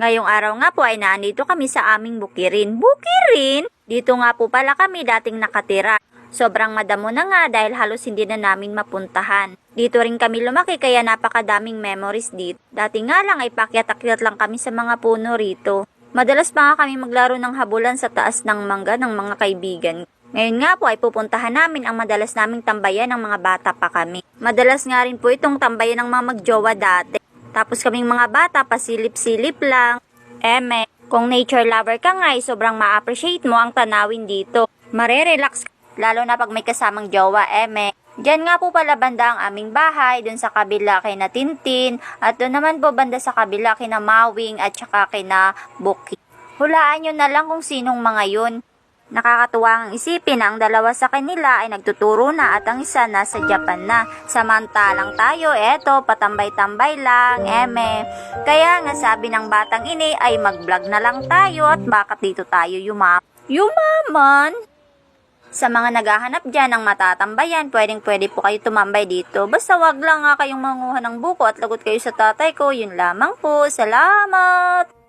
Ngayong araw nga po ay naandito kami sa aming bukirin. Bukirin? Dito nga po pala kami dating nakatira. Sobrang madamo na nga dahil halos hindi na namin mapuntahan. Dito rin kami lumaki kaya napakadaming memories dito. Dati nga lang ay pakyat-akyat lang kami sa mga puno rito. Madalas pa nga kami maglaro ng habulan sa taas ng mangga ng mga kaibigan. Ngayon nga po ay pupuntahan namin ang madalas naming tambayan ng mga bata pa kami. Madalas nga rin po itong tambayan ng mga magjowa dati. Tapos kaming mga bata pasilip-silip lang. Kung nature lover ka nga ay sobrang ma-appreciate mo ang tanawin dito. Marerelax ka. Lalo na pag may kasamang jowa, Diyan nga po pala banda ang aming bahay, dun sa kabila kay na Tintin, at dun naman po banda sa kabila kay na Mawing at saka kay na Buki. Hulaan nyo na lang kung sinong mga yun. Nakakatuwa ang isipin na ang dalawa sa kanila ay nagtuturo na at ang isa nasa Japan na. Samantalang tayo, patambay-tambay lang, Kaya nga sabi ng batang ini ay mag-vlog na lang tayo at bakit dito tayo yumaman? Sa mga naghahanap dyan ng matatambayan, pwede po kayo tumambay dito. Basta wag lang nga kayong manguha ng buko at lagot kayo sa tatay ko. Yun lamang po. Salamat!